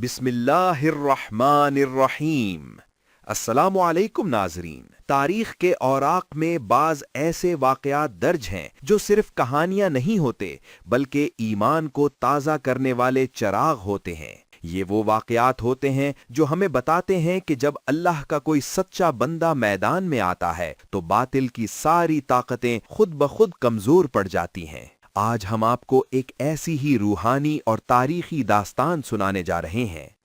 बिस्मिल्लाहिर्रहमानिर्रहीम। अस्सलामु अलैकुम नाज़रीन। तारीख के औराक में बाज़ ऐसे वाक़यात दर्ज हैं जो सिर्फ कहानियां नहीं होते बल्कि ईमान को ताज़ा करने वाले चिराग होते हैं। ये वो वाक़यात होते हैं जो हमें बताते हैं कि जब अल्लाह का कोई सच्चा बंदा मैदान में आता है तो बातिल की सारी ताकतें खुद ब खुद कमज़ोर पड़ जाती हैं। आज हम आपको एक ऐसी ही रूहानी और तारीखी दास्तान सुनाने जा रहे हैं।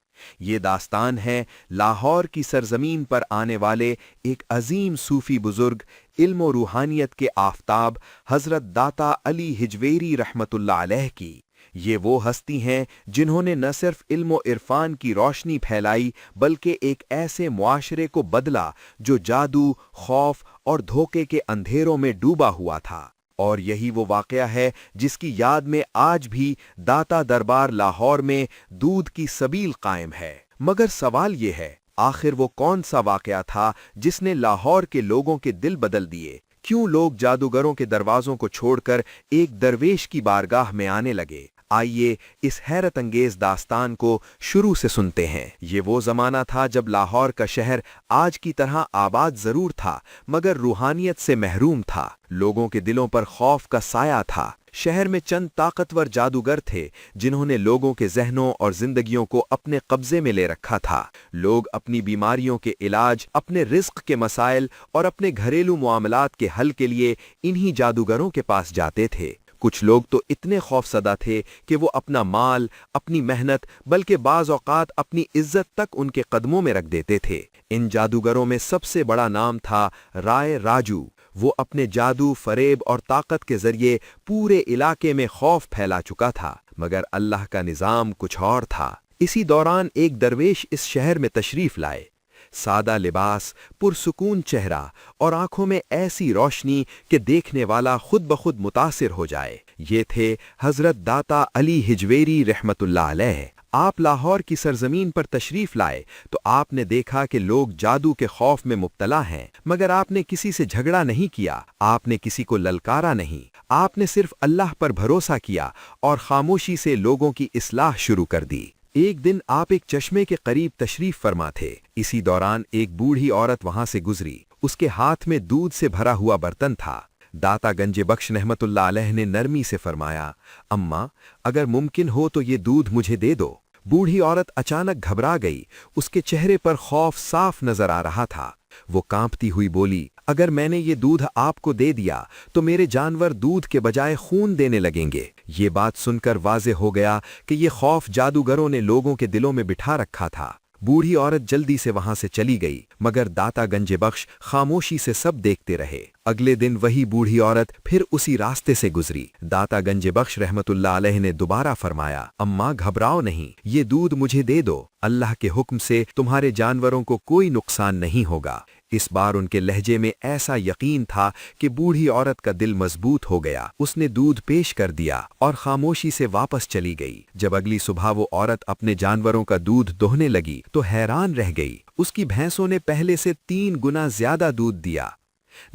ये दास्तान है लाहौर की सरजमीन पर आने वाले एक अजीम सूफी बुजुर्ग, इल्म और रूहानियत के आफताब हजरत दाता अली हिजवेरी रहमतुल्लाह अलैह की। ये वो हस्ती हैं जिन्होंने न सिर्फ इल्म और इरफान की रोशनी फैलाई बल्कि एक ऐसे मुआशरे को बदला जो जादू, खौफ और धोखे के अंधेरों में डूबा हुआ था। और यही वो वाक़या है जिसकी याद में आज भी दाता दरबार लाहौर में दूध की सबील कायम है। मगर सवाल ये है, आखिर वो कौन सा वाक़या था जिसने लाहौर के लोगों के दिल बदल दिए? क्यों लोग जादूगरों के दरवाजों को छोड़कर एक दरवेश की बारगाह में आने लगे? आइए इस हैरत अंगेज दास्तान को शुरू से सुनते हैं। ये वो जमाना था जब लाहौर का शहर आज की तरह आबाद जरूर था मगर रूहानियत से महरूम था। लोगों के दिलों पर खौफ का साया था। शहर में चंद ताकतवर जादूगर थे जिन्होंने लोगों के जहनों और जिंदगियों को अपने कब्जे में ले रखा था। लोग अपनी बीमारियों के इलाज, अपने रिस्क के मसाइल और अपने घरेलू मामलात के हल के लिए इन्हीं जादूगरों के पास जाते थे। कुछ लोग तो इतने खौफसदा थे कि वो अपना माल, अपनी मेहनत बल्कि बाज़ औक़ात अपनी इज्जत तक उनके कदमों में रख देते थे। इन जादूगरों में सबसे बड़ा नाम था राय राजू। वो अपने जादू, फरेब और ताकत के जरिए पूरे इलाके में खौफ फैला चुका था। मगर अल्लाह का निज़ाम कुछ और था। इसी दौरान एक दरवेश इस शहर में तशरीफ लाए। सादा लिबास, पुरसुकून चेहरा और आंखों में ऐसी रोशनी कि देखने वाला खुद ब खुद मुतासिर हो जाए। ये थे हजरत दाता अली हिजवेरी रहमतुल्लाह अलैह। आप लाहौर की सरजमीन पर तशरीफ लाए तो आपने देखा कि लोग जादू के खौफ में मुब्तला हैं, मगर आपने किसी से झगड़ा नहीं किया, आपने किसी को ललकारा नहीं। आपने सिर्फ अल्लाह पर भरोसा किया और खामोशी से लोगों की इस्लाह शुरू कर दी। एक दिन आप एक चश्मे के करीब तशरीफ फरमा थे। इसी दौरान एक बूढ़ी औरत वहां से गुजरी। उसके हाथ में दूध से भरा हुआ बर्तन था। दाता गंजे बख्श रहमतुल्लाह अलैह ने नरमी से फरमाया, अम्मा, अगर मुमकिन हो तो ये दूध मुझे दे दो। बूढ़ी औरत अचानक घबरा गई। उसके चेहरे पर खौफ साफ नजर आ रहा था। वो कांपती हुई बोली, अगर मैंने ये दूध आपको दे दिया तो मेरे जानवर दूध के बजाय खून देने लगेंगे। ये बात सुनकर वाज़े हो गया कि ये खौफ जादूगरों ने लोगों के दिलों में बिठा रखा था। बूढ़ी औरत जल्दी से वहां से चली गई मगर दाता गंजे बख्श खामोशी से सब देखते रहे। अगले दिन वही बूढ़ी औरत फिर उसी रास्ते से गुजरी। दाता गंजे बख्श रहमतुल्लाह अलैह ने दोबारा फरमाया, अम्मा घबराओ नहीं, ये दूध मुझे दे दो। अल्लाह के हुक्म से तुम्हारे जानवरों को कोई नुकसान नहीं होगा। इस बार उनके लहजे में ऐसा यकीन था कि बूढ़ी औरत का दिल मजबूत हो गया। उसने दूध पेश कर दिया और खामोशी से वापस चली गई। जब अगली सुबह वो औरत अपने जानवरों का दूध दोहने लगी तो हैरान रह गई। उसकी भैंसों ने पहले से 3 गुना ज्यादा दूध दिया।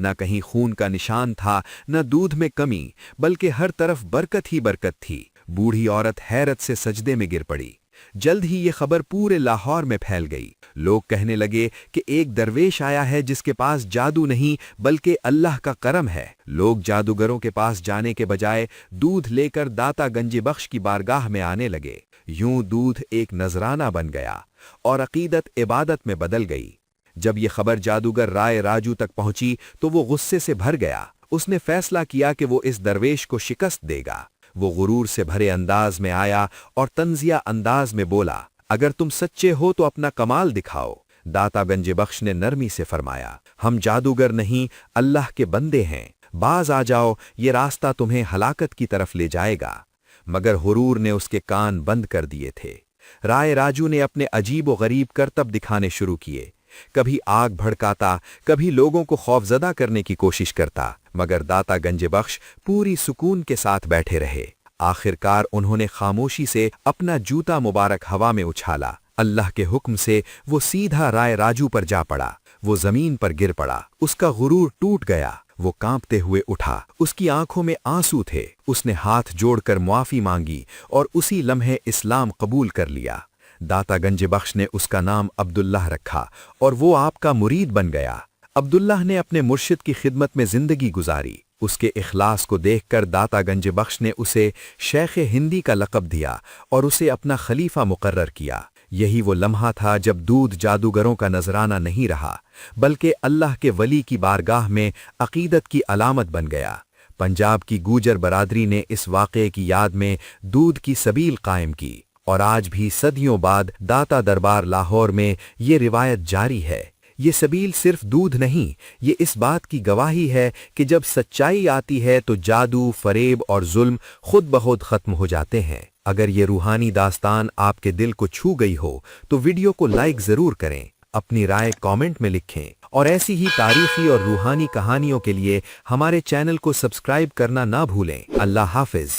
न कहीं खून का निशान था, न दूध में कमी, बल्कि हर तरफ बरकत ही बरकत थी। बूढ़ी औरत हैरत से सजदे में गिर पड़ी। जल्द ही ये खबर पूरे लाहौर में फैल गई। लोग कहने लगे कि एक दरवेश आया है जिसके पास जादू नहीं बल्कि अल्लाह का करम है। लोग जादूगरों के पास जाने के बजाय दूध लेकर दाता गंजे बख्श की बारगाह में आने लगे। यूं दूध एक नजराना बन गया और अकीदत इबादत में बदल गई। जब ये खबर जादूगर राय राजू तक पहुंची तो वो गुस्से से भर गया। उसने फैसला किया कि वो इस दरवेश को शिकस्त देगा। वो गुरूर से भरे अंदाज में आया और तंजिया अंदाज में बोला, अगर तुम सच्चे हो तो अपना कमाल दिखाओ। दाता गंजे बख्श ने नरमी से फरमाया, हम जादूगर नहीं, अल्लाह के बंदे हैं। बाज आ जाओ, ये रास्ता तुम्हें हलाकत की तरफ ले जाएगा। मगर हुरूर ने उसके कान बंद कर दिए थे। राय राजू ने अपने अजीब व गरीब करतब दिखाने शुरू किए। कभी आग भड़काता, कभी लोगों को खौफजदा करने की कोशिश करता, मगर दाता गंजे बख्श पूरी सुकून के साथ बैठे रहे। आखिरकार उन्होंने खामोशी से अपना जूता मुबारक हवा में उछाला। अल्लाह के हुक्म से वो सीधा राय राजू पर जा पड़ा। वो जमीन पर गिर पड़ा। उसका गुरूर टूट गया। वो कांपते हुए उठा। उसकी आंखों में आंसू थे। उसने हाथ जोड़कर मुआफी मांगी और उसी लम्हे इस्लाम कबूल कर लिया। दाता गंज बख्श ने उसका नाम अब्दुल्लाह रखा और वो आपका मुरीद बन गया। अब्दुल्लाह ने अपने मुर्शिद की खिदमत में जिंदगी गुजारी। उसके इखलास को देखकर दाता गंज बख्श ने उसे शेख हिंदी का लक़ब दिया और उसे अपना खलीफा मुकर्रर किया। यही वो लम्हा था जब दूध जादूगरों का नजराना नहीं रहा, बल्कि अल्लाह के वली की बारगाह में अकीदत की अलामत बन गया। पंजाब की गूजर बरादरी ने इस वाक़े की याद में दूध की सबील कायम की और आज भी सदियों बाद दाता दरबार लाहौर में ये रिवायत जारी है। ये सबील सिर्फ दूध नहीं, ये इस बात की गवाही है कि जब सच्चाई आती है तो जादू, फरेब और जुल्म खुद ब खुद खत्म हो जाते हैं। अगर ये रूहानी दास्तान आपके दिल को छू गई हो तो वीडियो को लाइक ज़रूर करें, अपनी राय कमेंट में लिखें और ऐसी ही तारीखी और रूहानी कहानियों के लिए हमारे चैनल को सब्सक्राइब करना ना भूलें। अल्लाह हाफिज़।